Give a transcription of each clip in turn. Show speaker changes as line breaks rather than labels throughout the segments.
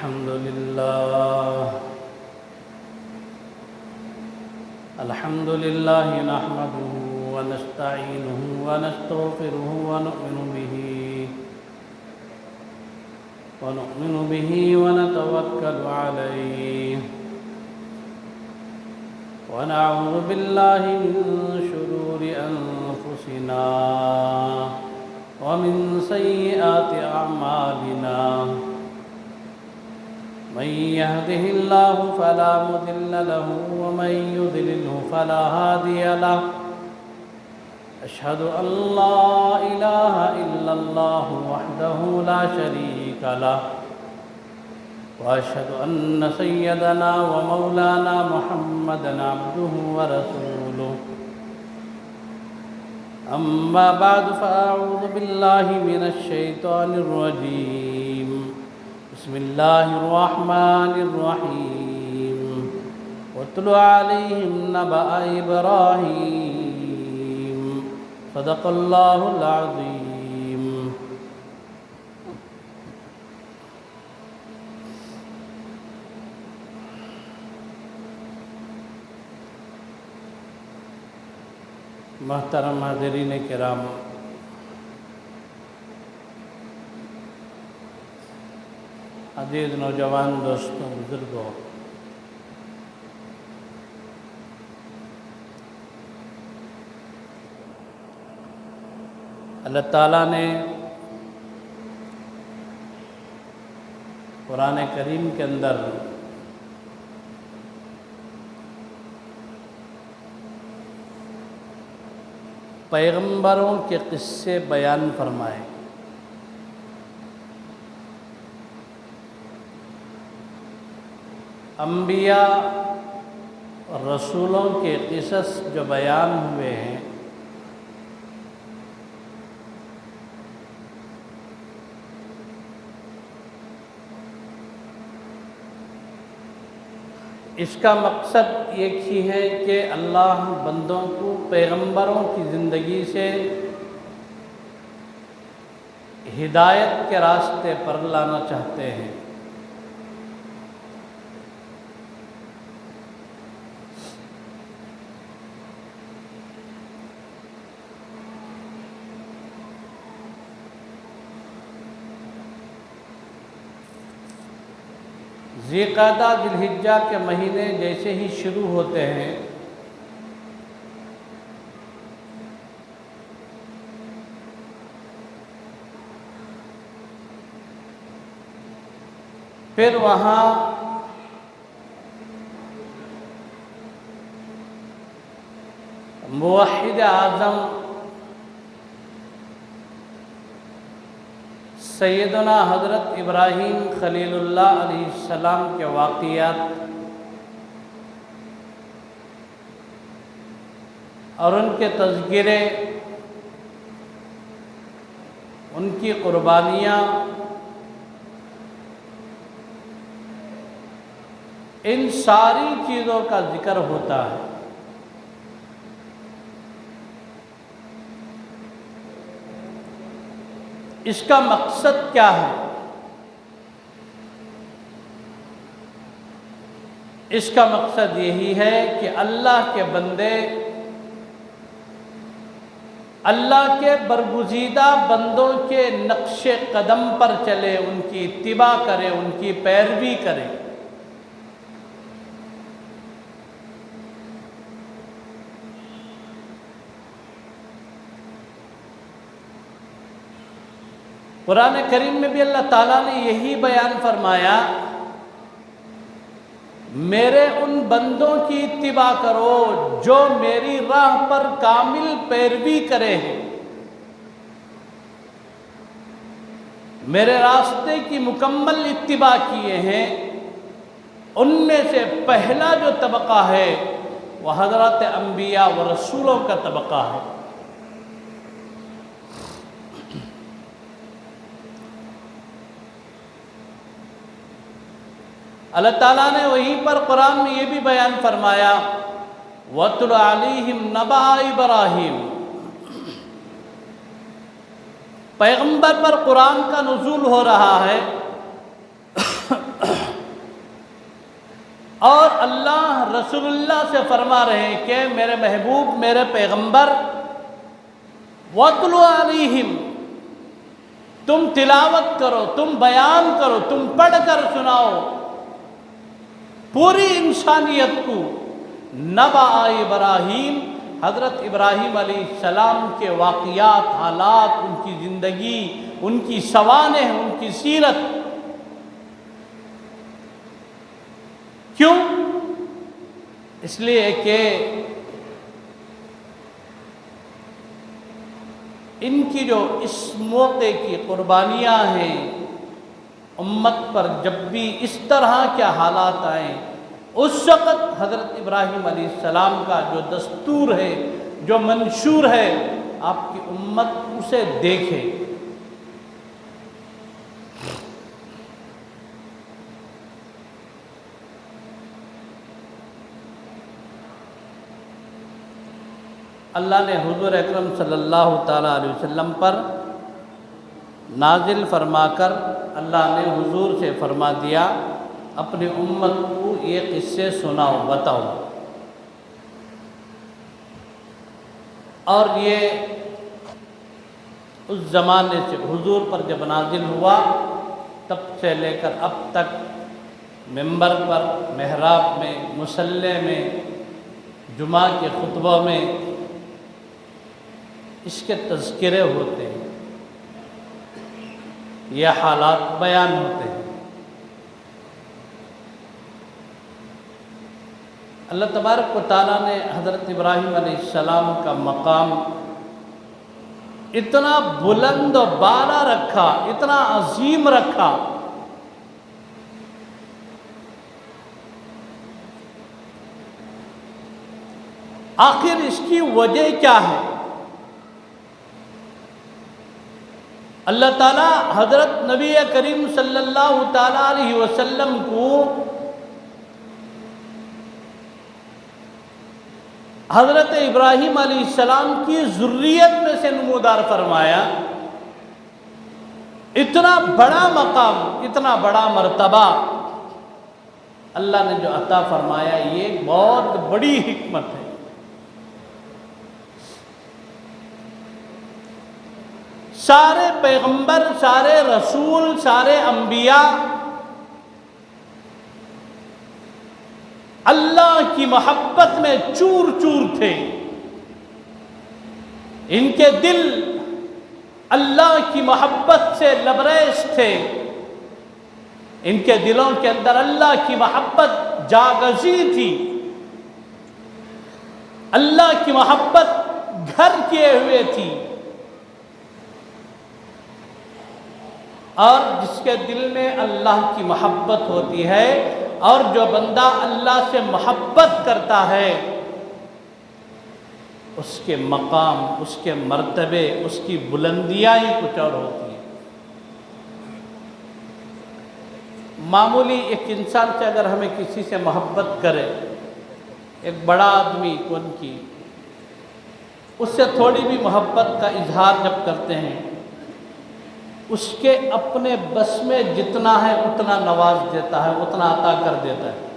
الحمد لله نحمده ونستعينه ونستغفره ونؤمن به ونتوكل عليه ونعوذ بالله من شرور أنفسنا ومن سيئات أعمالنا من يهده الله فلا مضل له ومن يضلله فلا هادي له أشهد أن لا إله إلا الله وحده لا شريك له وأشهد أن سيدنا ومولانا محمدًا عبده ورسوله أما بعد فأعوذ بالله من الشيطان الرجيم بسم الله الرحمن الرحيم واتل عليهم نبأ إبراهيم صدق الله العظيم محترم حاضرین کرام، عزیز نوجوان دوستوں، بزرگوں، اللہ تعالیٰ نے قرآن کریم کے اندر پیغمبروں کے قصے بیان فرمائے۔ انبیاء اور رسولوں کے قصص جو بیان ہوئے ہیں، اس کا مقصد ایک ہی ہے کہ اللہ بندوں کو پیغمبروں کی زندگی سے ہدایت کے راستے پر لانا چاہتے ہیں۔ ذی قعدہ ذی الحجہ کے مہینے جیسے ہی شروع ہوتے ہیں، پھر وہاں موحد اعظم سیدنا حضرت ابراہیم خلیل اللہ علیہ السلام کے واقعات اور ان کے تذکرے، ان کی قربانیاں، ان ساری چیزوں کا ذکر ہوتا ہے۔ اس کا مقصد کیا ہے؟ اس کا مقصد یہی ہے کہ اللہ کے بندے اللہ کے برگزیدہ بندوں کے نقش قدم پر چلے، ان کی اتباع کرے، ان کی پیروی کرے۔ قرآن کریم میں بھی اللہ تعالیٰ نے یہی بیان فرمایا، میرے ان بندوں کی اتباع کرو جو میری راہ پر کامل پیروی کرے ہیں، میرے راستے کی مکمل اتباع کیے ہیں۔ ان میں سے پہلا جو طبقہ ہے وہ حضرات انبیاء و رسولوں کا طبقہ ہے۔ اللہ تعالیٰ نے وہیں پر قرآن میں یہ بھی بیان فرمایا، وَاتْلُ عَلَيْهِمْ نَبَأَ إِبْرَاهِيمَ۔ پیغمبر پر قرآن کا نزول ہو رہا ہے، اور اللہ رسول اللہ سے فرما رہے ہیں کہ میرے محبوب، میرے پیغمبر، وَاتْلُ عَلَيْهِمْ، تم تلاوت کرو، تم بیان کرو، تم پڑھ کر سناؤ پوری انسانیت کو نبأ ابراہیم، حضرت ابراہیم علیہ السلام کے واقعات، حالات، ان کی زندگی، ان کی سوانح، ان کی سیرت۔ کیوں؟ اس لیے کہ ان کی جو اس موقع کی قربانیاں ہیں، امت پر جب بھی اس طرح کے حالات آئیں، اس وقت حضرت ابراہیم علیہ السلام کا جو دستور ہے، جو منشور ہے، آپ کی امت اسے دیکھے۔ اللہ نے حضور اکرم صلی اللہ تعالیٰ علیہ وسلم پر نازل فرما کر اللہ نے حضور سے فرما دیا اپنی امت کو یہ قصے سناؤ، بتاؤ۔ اور یہ اس زمانے سے حضور پر جب نازل ہوا تب سے لے کر اب تک منبر پر، محراب میں، مصلی میں، جمعہ کے خطبوں میں اس کے تذکرے ہوتے ہیں، یہ حالات بیان ہوتے ہیں۔ اللہ تبارک و تعالیٰ نے حضرت ابراہیم علیہ السلام کا مقام اتنا بلند و بالا رکھا، اتنا عظیم رکھا، آخر اس کی وجہ کیا ہے؟ اللہ تعالیٰ حضرت نبی کریم صلی اللہ تعالیٰ علیہ وسلم کو حضرت ابراہیم علیہ السلام کی ذریت میں سے نمودار فرمایا۔ اتنا بڑا مقام، اتنا بڑا مرتبہ اللہ نے جو عطا فرمایا، یہ بہت بڑی حکمت ہے۔ سارے پیغمبر، سارے رسول، سارے انبیاء اللہ کی محبت میں چور چور تھے، ان کے دل اللہ کی محبت سے لبریز تھے، ان کے دلوں کے اندر اللہ کی محبت جاگزی تھی، اللہ کی محبت گھر کیے ہوئے تھی۔ اور جس کے دل میں اللہ کی محبت ہوتی ہے اور جو بندہ اللہ سے محبت کرتا ہے، اس کے مقام، اس کے مرتبے، اس کی بلندیاں ہی کچھ اور ہوتی ہیں۔ معمولی ایک انسان سے اگر ہمیں کسی سے محبت کرے، ایک بڑا آدمی کون کی، اس سے تھوڑی بھی محبت کا اظہار جب کرتے ہیں، اس کے اپنے بس میں جتنا ہے اتنا نواز دیتا ہے، اتنا عطا کر دیتا ہے۔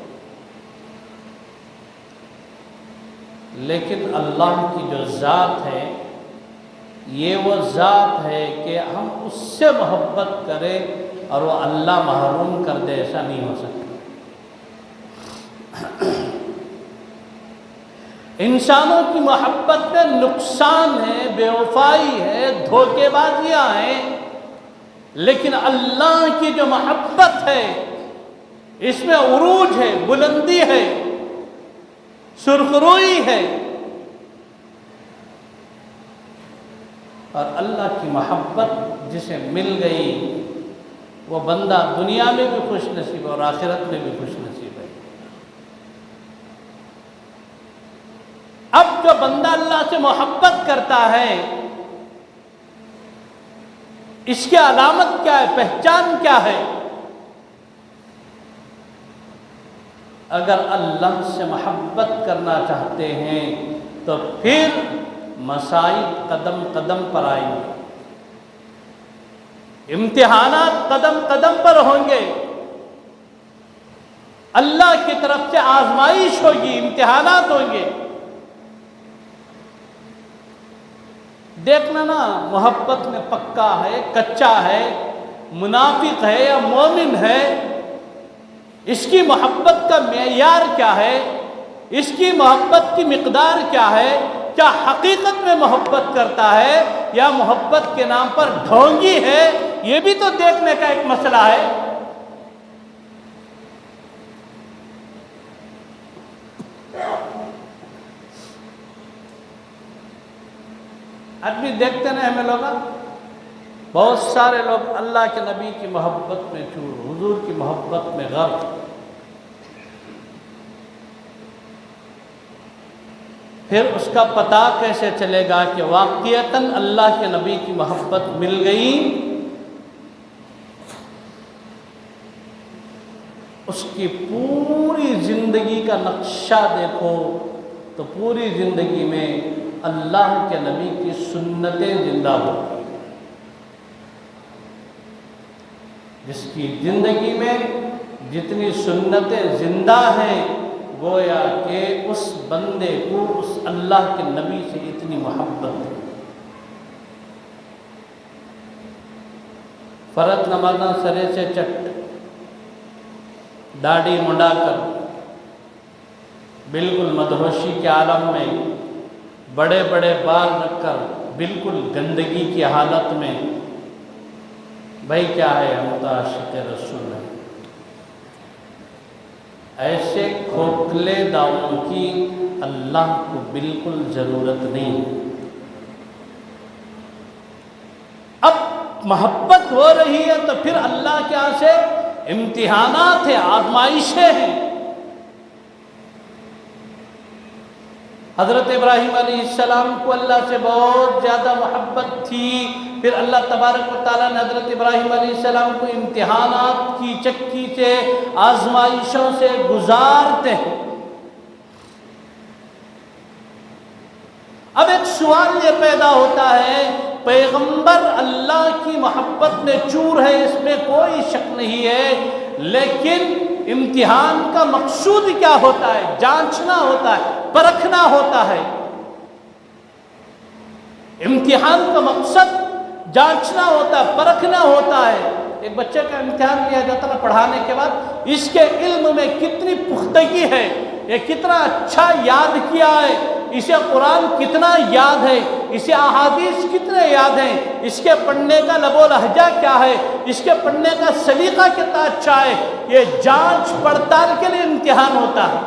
لیکن اللہ کی جو ذات ہے، یہ وہ ذات ہے کہ ہم اس سے محبت کریں اور وہ اللہ محروم کر دے، ایسا نہیں ہو سکتا۔ انسانوں کی محبت میں نقصان ہے، بے وفائی ہے، دھوکے بازیاں ہیں، لیکن اللہ کی جو محبت ہے اس میں عروج ہے، بلندی ہے، سرخروئی ہے۔ اور اللہ کی محبت جسے مل گئی، وہ بندہ دنیا میں بھی خوش نصیب اور آخرت میں بھی خوش نصیب ہے۔ اب جو بندہ اللہ سے محبت کرتا ہے، اس کی علامت کیا ہے، پہچان کیا ہے؟ اگر اللہ سے محبت کرنا چاہتے ہیں تو پھر مصائب قدم قدم پر آئیں گے، امتحانات قدم قدم پر ہوں گے۔ اللہ کی طرف سے آزمائش ہوگی، امتحانات ہوں گے۔ دیکھنا نا، محبت میں پکا ہے، کچا ہے، منافق ہے یا مومن ہے، اس کی محبت کا معیار کیا ہے، اس کی محبت کی مقدار کیا ہے، کیا حقیقت میں محبت کرتا ہے یا محبت کے نام پر ڈھونگی ہے، یہ بھی تو دیکھنے کا ایک مسئلہ ہے۔ آدمی دیکھتے ہیں ہمیں لوگ، بہت سارے لوگ اللہ کے نبی کی محبت میں چور، حضور کی محبت میں غرق۔ پھر اس کا پتہ کیسے چلے گا کہ واقعتاً اللہ کے نبی کی محبت مل گئی؟ اس کی پوری زندگی کا نقشہ دیکھو تو پوری زندگی میں اللہ کے نبی کی سنتیں زندہ ہو۔ جس کی زندگی میں جتنی سنتیں زندہ ہیں، گویا کہ اس بندے کو اس اللہ کے نبی سے اتنی محبت ہے۔ فرض نمازاں سرے سے چٹ، داڑھی منڈا کر، بالکل مدہوشی کے عالم میں، بڑے بڑے بال رکھ کر، بالکل گندگی کی حالت میں، بھائی کیا ہے، ہم تو عاشق رسول ہیں۔ ایسے کھوکھلے دعووں کی اللہ کو بالکل ضرورت نہیں۔ اب محبت ہو رہی ہے تو پھر اللہ کے یہاں سے امتحانات ہیں، آزمائشیں ہیں۔ حضرت ابراہیم علیہ السلام کو اللہ سے بہت زیادہ محبت تھی، پھر اللہ تبارک و تعالیٰ نے حضرت ابراہیم علیہ السلام کو امتحانات کی چکی سے، آزمائشوں سے گزارتے ہیں۔ اب ایک سوال یہ پیدا ہوتا ہے، پیغمبر اللہ کی محبت میں چور ہے، اس میں کوئی شک نہیں ہے، لیکن امتحان کا مقصود کیا ہوتا ہے؟ جانچنا ہوتا ہے، پرکھنا ہوتا ہے۔ امتحان کا مقصد جانچنا ہوتا ہے، پرکھنا ہوتا ہے۔ ایک بچے کا امتحان لیا جاتا ہے پڑھانے کے بعد، اس کے علم میں کتنی پختگی ہے، یہ کتنا اچھا یاد کیا ہے، اسے قرآن کتنا یاد ہے، اسے احادیث کتنے یاد ہیں، اس کے پڑھنے کا لب و لہجہ کیا ہے، اس کے پڑھنے کا سلیقہ کتنا اچھا ہے، یہ جانچ پڑتال کے لیے امتحان ہوتا ہے۔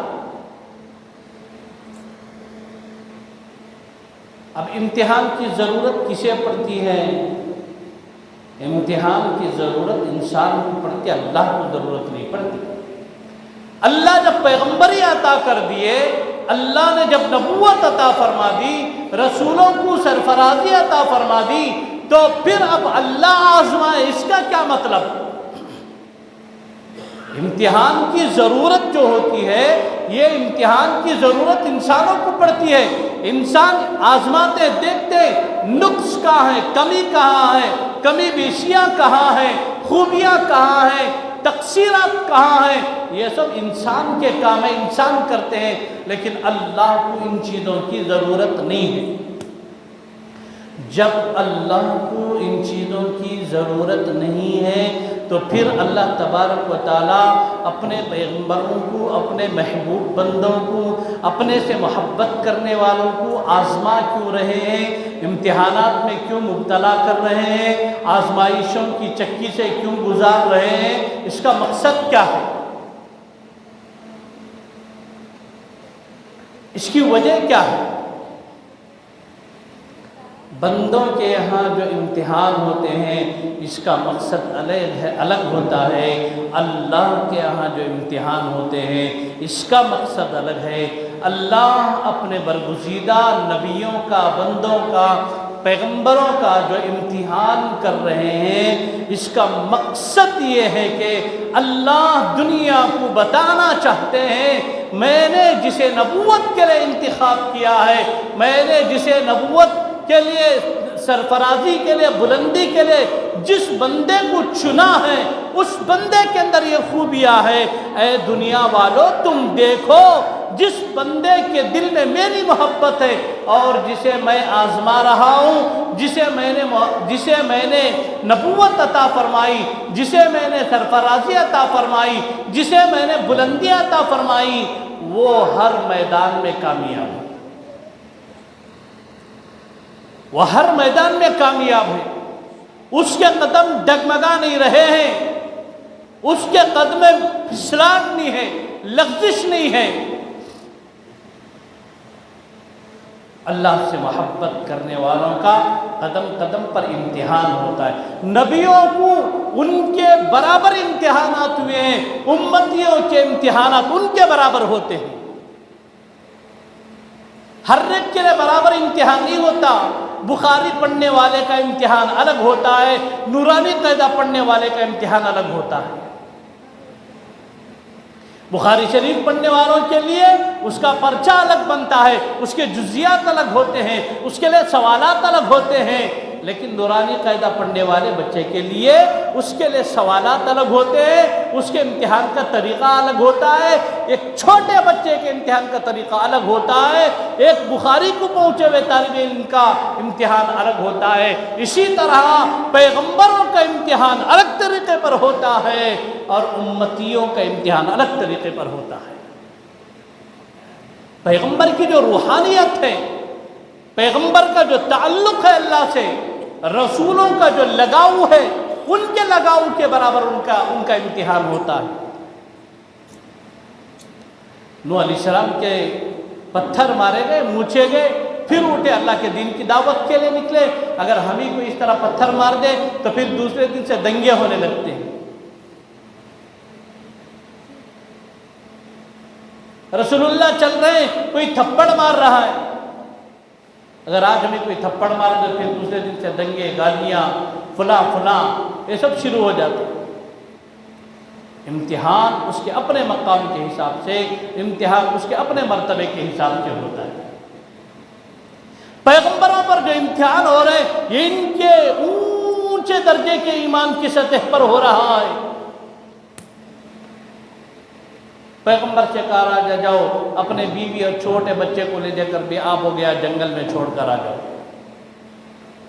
اب امتحان کی ضرورت کسے پڑتی ہے؟ امتحان کی ضرورت انسان کو پڑتی ہے، اللہ کو ضرورت نہیں پڑتی۔ اللہ جب پیغمبری عطا کر دیے، اللہ نے جب نبوت عطا فرما دی، رسولوں کو سرفرازی عطا فرما دی، تو پھر اب اللہ آزمائے، اس کا کیا مطلب؟ امتحان کی ضرورت جو ہوتی ہے، یہ امتحان کی ضرورت انسانوں کو پڑتی ہے۔ انسان آزماتے دیکھتے نقص کہاں ہے، کمی کہاں ہے، کمی بیشیاں کہاں ہیں، خوبیاں کہاں ہیں، تقصیرات کہاں ہیں، یہ سب انسان کے کام ہے، انسان کرتے ہیں، لیکن اللہ کو ان چیزوں کی ضرورت نہیں ہے۔ جب اللہ کو ان چیزوں کی ضرورت نہیں ہے تو پھر اللہ تبارک و تعالیٰ اپنے پیغمبروں کو، اپنے محبوب بندوں کو، اپنے سے محبت کرنے والوں کو آزما کیوں رہے ہیں، امتحانات میں کیوں مبتلا کر رہے ہیں، آزمائشوں کی چکی سے کیوں گزار رہے ہیں، اس کا مقصد کیا ہے، اس کی وجہ کیا ہے؟ بندوں کے یہاں جو امتحان ہوتے ہیں، اس کا مقصد الگ ہوتا ہے، اللہ کے یہاں جو امتحان ہوتے ہیں اس کا مقصد الگ ہے۔ اللہ اپنے برگزیدہ نبیوں کا، بندوں کا، پیغمبروں کا جو امتحان کر رہے ہیں، اس کا مقصد یہ ہے کہ اللہ دنیا کو بتانا چاہتے ہیں، میں نے جسے نبوت کے لیے انتخاب کیا ہے، میں نے جسے نبوت کے لیے، سرفرازی کے لیے، بلندی کے لیے جس بندے کو چنا ہے اس بندے کے اندر یہ خوبیاں ہے۔ اے دنیا والوں تم دیکھو، جس بندے کے دل میں میری محبت ہے اور جسے میں آزما رہا ہوں، جسے میں نے نبوت عطا فرمائی، جسے میں نے سرفرازی عطا فرمائی، جسے میں نے بلندیاں عطا فرمائی، وہ ہر میدان میں کامیاب ہے، وہ ہر میدان میں کامیاب ہے۔ اس کے قدم ڈگمگا نہیں رہے ہیں، اس کے قدم میں پھسلان نہیں ہے، لغزش نہیں ہے۔ اللہ سے محبت کرنے والوں کا قدم قدم پر امتحان ہوتا ہے۔ نبیوں کو ان کے برابر امتحانات ہوئے ہیں، امتیوں کے امتحانات ان کے برابر ہوتے ہیں۔ ہر ایک کے لیے برابر امتحان نہیں ہوتا۔ بخاری پڑھنے والے کا امتحان الگ ہوتا ہے، نورانی قاعدہ پڑھنے والے کا امتحان الگ ہوتا ہے۔ بخاری شریف پڑھنے والوں کے لیے اس کا پرچہ الگ بنتا ہے، اس کے جزیات الگ ہوتے ہیں، اس کے لیے سوالات الگ ہوتے ہیں۔ لیکن نورانی قاعدہ پڑھنے والے بچے کے لیے اس کے لیے سوالات الگ ہوتے ہیں، اس کے امتحان کا طریقہ الگ ہوتا ہے۔ ایک چھوٹے بچے کے امتحان کا طریقہ الگ ہوتا ہے، ایک بخاری کو پہنچے ہوئے طالب علم کا امتحان الگ ہوتا ہے۔ اسی طرح پیغمبروں کا امتحان الگ طریقے پر ہوتا ہے اور امتیوں کا امتحان الگ طریقے پر ہوتا ہے۔ پیغمبر کی جو روحانیت ہے، پیغمبر کا جو تعلق ہے اللہ سے، رسولوں کا جو لگاؤ ہے، ان کے لگاؤ کے برابر ان کا امتحان ہوتا ہے۔ نوح علیہ السلام کے پتھر مارے گئے، مونچھے گئے، پھر اٹھے، اللہ کے دین کی دعوت کے لیے نکلے۔ اگر ہم ہی کو اس طرح پتھر مار دے تو پھر دوسرے دن سے دنگے ہونے لگتے ہیں۔ رسول اللہ چل رہے ہیں، کوئی تھپڑ مار رہا ہے، اگر آج ہمیں کوئی تھپڑ مارے تو پھر دوسرے دن سے دنگے، گالیاں، فلاں فلاں، یہ سب شروع ہو جاتے ہیں۔ امتحان اس کے اپنے مقام کے حساب سے، امتحان اس کے اپنے مرتبے کے حساب سے ہوتا ہے۔ پیغمبروں پر جو امتحان ہو رہے ہیں یہ ان کے اونچے درجے کے ایمان کی سطح پر ہو رہا ہے۔ پیغمبر سے کہا راجا جاؤ اپنے بیوی اور چھوٹے بچے کو لے جا کر بے آب ہو گیا جنگل میں چھوڑ کر آ جاؤ۔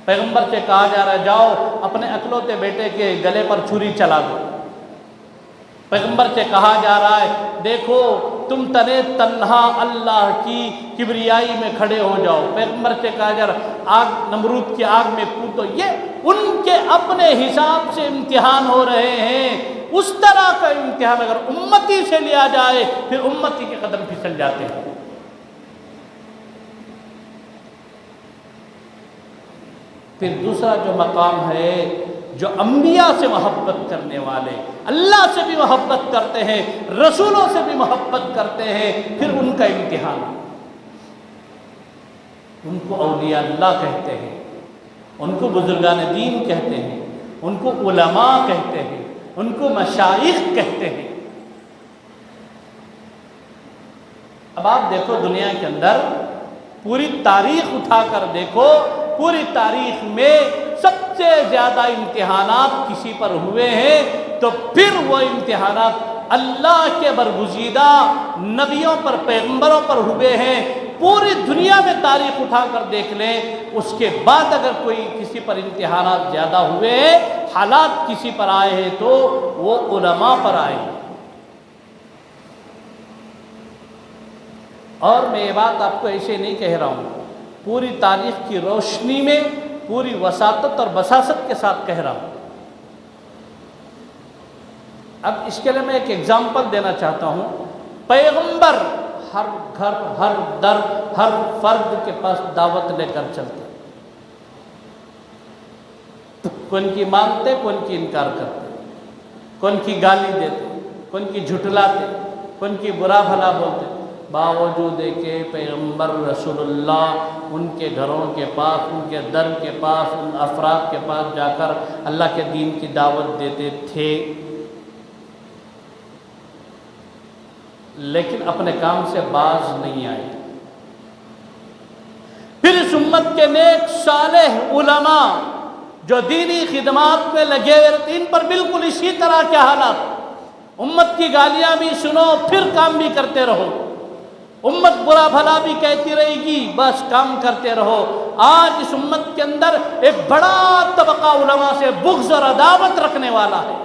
پیغمبر سے کہا جا رہا ہے جاؤ اپنے اکلوتے بیٹے کے گلے پر چھری چلا دو۔ پیغمبر سے کہا جا رہا ہے دیکھو تم تنے تنہا اللہ کی کبریائی میں کھڑے ہو جاؤ۔ پیغمبر سے کہا جا رہا آگ، نمرود کی آگ میں کودو۔ یہ ان کے اپنے حساب سے امتحان ہو رہے ہیں۔ اس طرح کا امتحان اگر امتی سے لیا جائے پھر امتی کے قدم پھسل جاتے ہیں۔ پھر دوسرا جو مقام ہے، جو انبیاء سے محبت کرنے والے اللہ سے بھی محبت کرتے ہیں، رسولوں سے بھی محبت کرتے ہیں، پھر ان کا امتحان، ان کو اولیاء اللہ کہتے ہیں، ان کو بزرگان دین کہتے ہیں، ان کو علماء کہتے ہیں، ان کو مشائخ کہتے ہیں۔ اب آپ دیکھو دنیا کے اندر پوری تاریخ اٹھا کر دیکھو، پوری تاریخ میں سب سے زیادہ امتحانات کسی پر ہوئے ہیں تو پھر وہ امتحانات اللہ کے برگزیدہ نبیوں پر، پیغمبروں پر ہوئے ہیں۔ پوری دنیا میں تاریخ اٹھا کر دیکھ لیں، اس کے بعد اگر کوئی کسی پر امتحانات زیادہ ہوئے ہیں، حالات کسی پر آئے ہیں تو وہ علماء پر آئے ہیں۔ اور میں یہ بات آپ کو ایسے نہیں کہہ رہا ہوں، پوری تاریخ کی روشنی میں پوری وساطت اور بساست کے ساتھ کہہ رہا ہوں۔ اب اس کے لیے میں ایک ایگزامپل دینا چاہتا ہوں۔ پیغمبر ہر گھر، ہر در، ہر فرد کے پاس دعوت لے کر چلتے، کون کی مانتے، کون کی انکار کرتے، کون کی گالی دیتے، کون کی جھٹلاتے، کون کی برا بھلا بولتے، باوجود کہ پیغمبر رسول اللہ ان کے گھروں کے پاس، ان کے در کے پاس، ان افراد کے پاس جا کر اللہ کے دین کی دعوت دیتے تھے، لیکن اپنے کام سے باز نہیں آئے۔ پھر اس امت کے نیک صالح علماء جو دینی خدمات میں لگے ہوئے رہتے ان پر بالکل اسی طرح کے حالات. امت کی گالیاں بھی سنو پھر کام بھی کرتے رہو. امت برا بھلا بھی کہتی رہے گی بس کام کرتے رہو. آج اس امت کے اندر ایک بڑا طبقہ علماء سے بغض اور عداوت رکھنے والا ہے.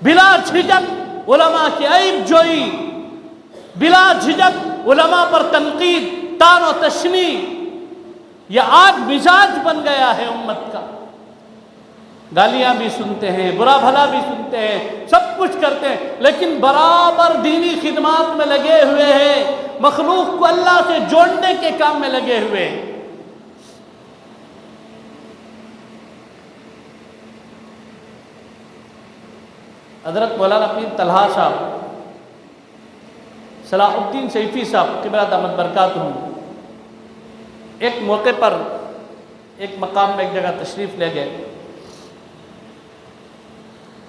بلا جھجک علماء کی عیب جوئی، بلا جھجک علماء پر تنقید، تان و تشنیع، یہ آج مزاج بن گیا ہے امت کا. گالیاں بھی سنتے ہیں، برا بھلا بھی سنتے ہیں، سب کچھ کرتے ہیں، لیکن برابر دینی خدمات میں لگے ہوئے ہیں، مخلوق کو اللہ سے جوڑنے کے کام میں لگے ہوئے ہیں. حضرت مولانا پیر طلحہ صاحب، صلاح الدین سیفی صاحب قبلہ دامت برکاتہ، ایک موقع پر ایک مقام میں ایک جگہ تشریف لے گئے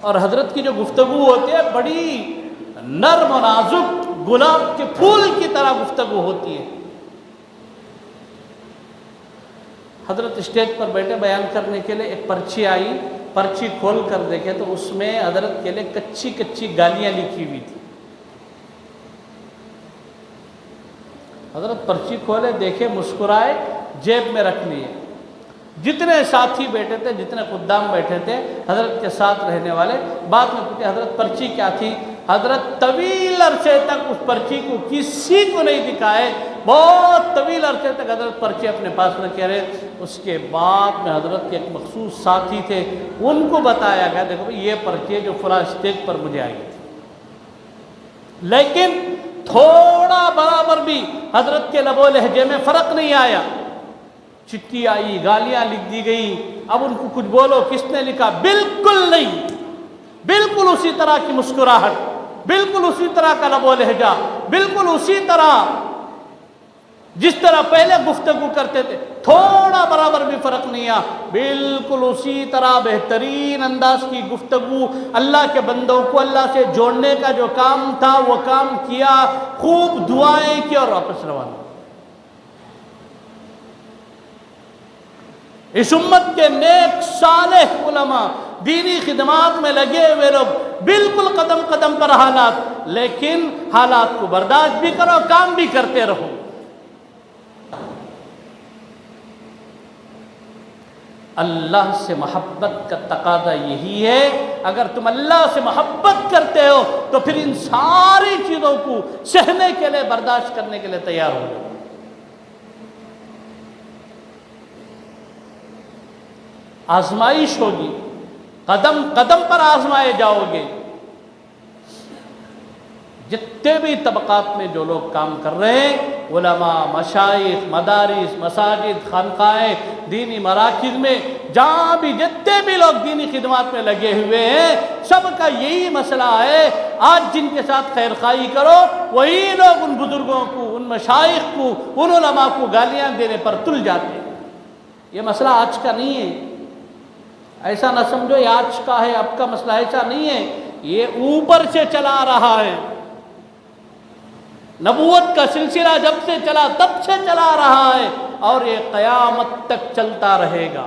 اور حضرت کی جو گفتگو ہوتی ہے بڑی نرم و نازک گلاب کے پھول کی طرح گفتگو ہوتی ہے. حضرت اسٹیج پر بیٹھے بیان کرنے کے لیے، ایک پرچی آئی، پرچی کھول کر دیکھے تو اس میں حضرت کے لیے کچی کچی گالیاں لکھی ہوئی تھی. حضرت پرچی کھولے، دیکھے، مسکرائے، جیب میں رکھ لیے. جتنے ساتھی بیٹھے تھے، جتنے خدام بیٹھے تھے حضرت کے ساتھ رہنے والے، بعد میں پوچھے حضرت پرچی کیا تھی؟ حضرت طویل عرصے تک اس پرچی کو کسی کو نہیں دکھائے، بہت طویل عرصے تک حضرت پرچی اپنے پاس رکھے رہے. اس کے بعد میں حضرت کے ایک مخصوص ساتھی تھے، ان کو بتایا گیا دیکھو بھئی یہ پرچی ہے جو فلاں اسٹیج پر مجھے آئی تھی. لیکن تھوڑا برابر بھی حضرت کے لب و لہجے میں فرق نہیں آیا. چٹھی آئی، گالیاں لکھ دی گئی، اب ان کو کچھ بولو کس نے لکھا، بالکل نہیں، بالکل اسی طرح کی مسکراہٹ، بالکل اسی طرح کا لب و لہجہ، بالکل اسی طرح جس طرح پہلے گفتگو کرتے تھے، تھوڑا برابر بھی فرق نہیں آیا. بالکل اسی طرح بہترین انداز کی گفتگو، اللہ کے بندوں کو اللہ سے جوڑنے کا جو کام تھا وہ کام کیا، خوب دعائیں کی اور واپس روانہ. اس امت کے نیک صالح علماء، دینی خدمات میں لگے ہوئے لوگ، بالکل قدم قدم پر حالات، لیکن حالات کو برداشت بھی کرو، کام بھی کرتے رہو. اللہ سے محبت کا تقاضا یہی ہے، اگر تم اللہ سے محبت کرتے ہو تو پھر ان ساری چیزوں کو سہنے کے لیے، برداشت کرنے کے لیے تیار ہو جاؤ. آزمائش ہوگی، قدم قدم پر آزمائے جاؤ گے. جتنے بھی طبقات میں جو لوگ کام کر رہے ہیں، علماء، مشائخ، مدارس، مساجد، خانقاہیں، دینی مراکز میں جہاں بھی جتنے بھی لوگ دینی خدمات میں لگے ہوئے ہیں، سب کا یہی مسئلہ ہے. آج جن کے ساتھ خیر خواہی کرو وہی لوگ ان بزرگوں کو، ان مشائخ کو، ان علماء کو گالیاں دینے پر تل جاتے ہیں. یہ مسئلہ آج کا نہیں ہے، ایسا نہ سمجھو یہ آج کا ہے، اب کا مسئلہ ایسا نہیں ہے، یہ اوپر سے چلا رہا ہے. نبوت کا سلسلہ جب سے چلا تب سے چلا رہا ہے اور یہ قیامت تک چلتا رہے گا.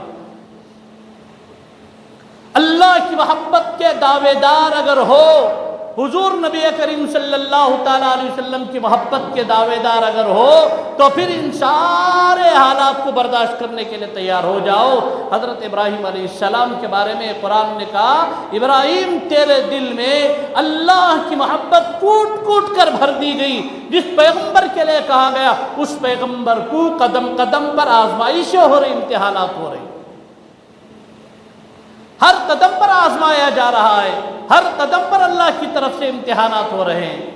اللہ کی محبت کے دعوے دار اگر ہو، حضور نبی کریم صلی اللہ تعالیٰ علیہ وسلم کی محبت کے دعوے دار اگر ہو تو پھر ان سارے حالات کو برداشت کرنے کے لیے تیار ہو جاؤ. حضرت ابراہیم علیہ السلام کے بارے میں قرآن نے کہا، ابراہیم تیرے دل میں اللہ کی محبت کوٹ کوٹ کر بھر دی گئی. جس پیغمبر کے لیے کہا گیا اس پیغمبر کو قدم قدم پر آزمائشیں ہو رہی، امتحانات ہو رہے، ہر قدم پر آزمایا جا رہا ہے، ہر قدم پر اللہ کی طرف سے امتحانات ہو رہے ہیں.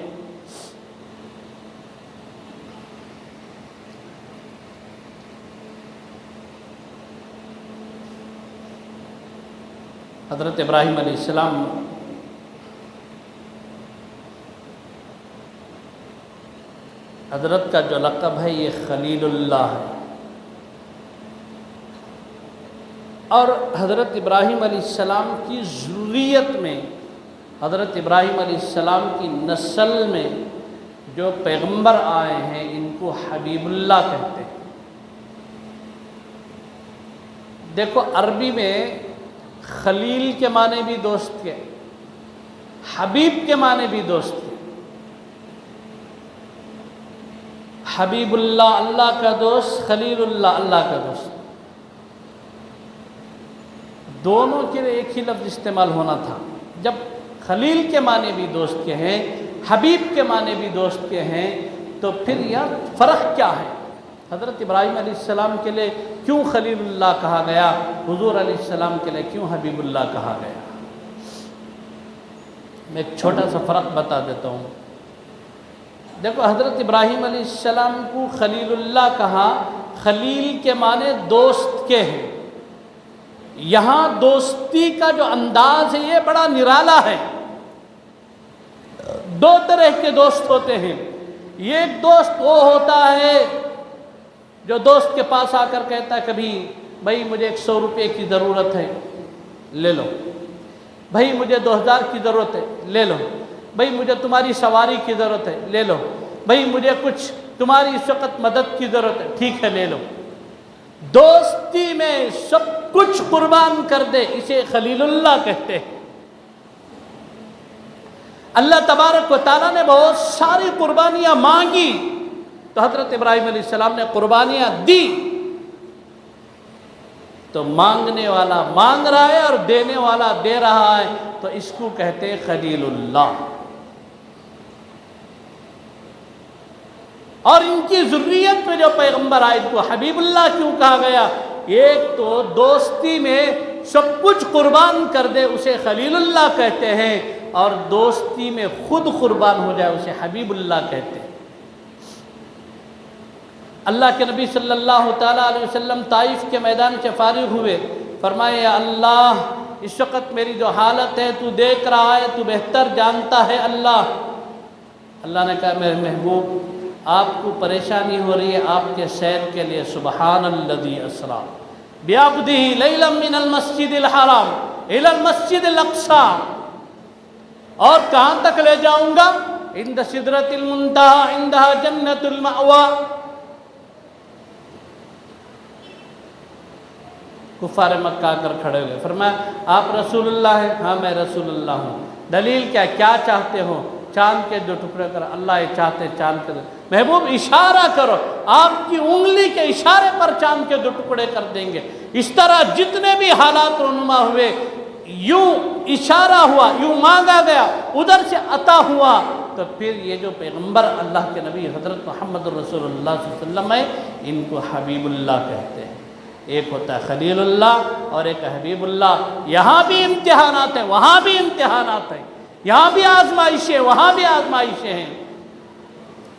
حضرت ابراہیم علیہ السلام حضرت کا جو لقب ہے یہ خلیل اللہ ہے، اور حضرت ابراہیم علیہ السلام کی ذریت میں، حضرت ابراہیم علیہ السلام کی نسل میں جو پیغمبر آئے ہیں ان کو حبیب اللہ کہتے ہیں. دیکھو عربی میں خلیل کے معنی بھی دوست کے، حبیب کے معنی بھی دوست کے۔ حبیب اللہ اللہ کا دوست، خلیل اللہ اللہ کا دوست، دونوں کے لیے ایک ہی لفظ استعمال ہونا تھا۔ جب خلیل کے معنی بھی دوست کے ہیں، حبیب کے معنی بھی دوست کے ہیں، تو پھر یار فرق کیا ہے؟ حضرت ابراہیم علیہ السلام کے لیے کیوں خلیل اللہ کہا گیا، حضور علیہ السلام کے لیے کیوں حبیب اللہ کہا گیا؟ میں ایک چھوٹا سا فرق بتا دیتا ہوں۔ دیکھو حضرت ابراہیم علیہ السلام کو خلیل اللہ کہا، خلیل کے معنی دوست کے ہیں۔ یہاں دوستی کا جو انداز ہے یہ بڑا نرالا ہے۔ دو طرح کے دوست ہوتے ہیں۔ ایک دوست وہ ہوتا ہے جو دوست کے پاس آ کر کہتا ہے کبھی بھائی مجھے 100 روپے کی ضرورت ہے، لے لو، بھائی مجھے 2000 کی ضرورت ہے، لے لو، بھائی مجھے تمہاری سواری کی ضرورت ہے، لے لو، بھائی مجھے کچھ تمہاری اس وقت مدد کی ضرورت ہے، ٹھیک ہے لے لو۔ دوستی میں سب کچھ قربان کر دے، اسے خلیل اللہ کہتے ہیں۔ اللہ تبارک و تعالیٰ نے بہت ساری قربانیاں مانگی تو حضرت ابراہیم علیہ السلام نے قربانیاں دی۔ تو مانگنے والا مانگ رہا ہے اور دینے والا دے رہا ہے، تو اس کو کہتے ہیں خلیل اللہ۔ اور ان کی ذریت میں جو پیغمبر آئے ان کو حبیب اللہ کیوں کہا گیا؟ ایک تو دوستی میں سب کچھ قربان کر دے اسے خلیل اللہ کہتے ہیں، اور دوستی میں خود قربان ہو جائے اسے حبیب اللہ کہتے ہیں۔ اللہ کے نبی صلی اللہ تعالیٰ علیہ وسلم طائف کے میدان سے فارغ ہوئے، فرمائے یا اللہ اس وقت میری جو حالت ہے تو دیکھ رہا ہے، تو بہتر جانتا ہے اللہ۔ اللہ نے کہا میرے محبوب آپ کو پریشانی ہو رہی ہے آپ کے سیر کے لیے، سبحان الذی اسریٰ بعبدہ لیلا من المسجد الحرام الی المسجد الاقصی، اور کہاں تک لے جاؤں گا؟ عند سدرۃ المنتہی عندہا جنت المأویٰ۔ کفار مکہ آ کر کھڑے ہوئے، فرمایا آپ رسول اللہ ہیں؟ ہاں میں رسول اللہ ہوں۔ دلیل کیا چاہتے ہو؟ چاند کے 2 ٹکڑے کر، اللہ یہ چاہتے چاند کے 2۔ محبوب اشارہ کرو، آپ کی انگلی کے اشارے پر چاند کے 2 ٹکڑے کر دیں گے۔ اس طرح جتنے بھی حالات رونما ہوئے، یوں اشارہ ہوا، یوں مانگا گیا، ادھر سے عطا ہوا، تو پھر یہ جو پیغمبر اللہ کے نبی حضرت محمد رسول اللہ صلی اللہ علیہ وسلم ہے، ان کو حبیب اللہ کہتے ہیں۔ ایک ہوتا ہے خلیل اللہ اور ایک حبیب اللہ۔ یہاں بھی امتحانات ہیں، وہاں بھی امتحانات ہیں، یہاں بھی آزمائشیں، وہاں بھی آزمائشیں ہیں۔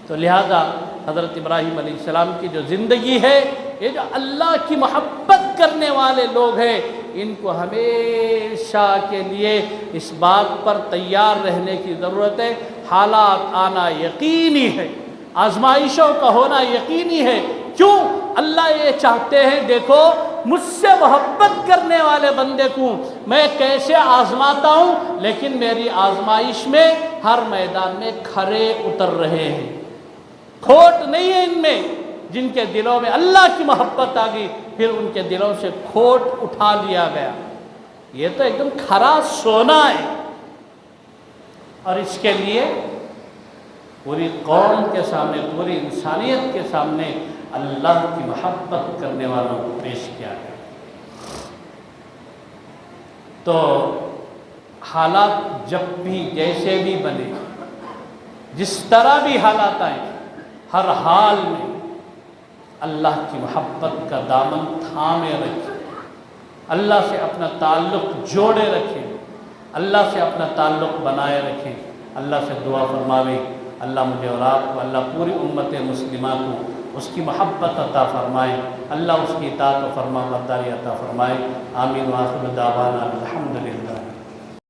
تو لہذا حضرت ابراہیم علیہ السلام کی جو زندگی ہے، یہ جو اللہ کی محبت کرنے والے لوگ ہیں، ان کو ہمیشہ کے لیے اس بات پر تیار رہنے کی ضرورت ہے۔ حالات آنا یقینی ہے، آزمائشوں کا ہونا یقینی ہے۔ کیوں؟ اللہ یہ چاہتے ہیں دیکھو مجھ سے محبت کرنے والے بندے کو میں کیسے آزماتا ہوں، لیکن میری آزمائش میں ہر میدان میں کھرے اتر رہے ہیں، کھوٹ نہیں ہے ان میں۔ جن کے دلوں میں اللہ کی محبت آ گئی، پھر ان کے دلوں سے کھوٹ اٹھا لیا گیا۔ یہ تو ایک دم کھرا سونا ہے، اور اس کے لیے پوری قوم کے سامنے، پوری انسانیت کے سامنے اللہ کی محبت کرنے والوں کو پیش کیا گیا۔ تو حالات جب بھی جیسے بھی بنے، جس طرح بھی حالات آئیں، ہر حال میں اللہ کی محبت کا دامن تھامے رکھیں، اللہ سے اپنا تعلق جوڑے رکھیں، اللہ سے اپنا تعلق بنائے رکھیں۔ اللہ سے دعا فرماویں اللہ مجھے اور آپ کو، اللہ پوری امت مسلمہ کو اس کی محبت عطا فرمائے، اللہ اس کی اطاعت و فرما برداری عطا فرمائے۔ آمین وآخر دعوانا الحمدللہ۔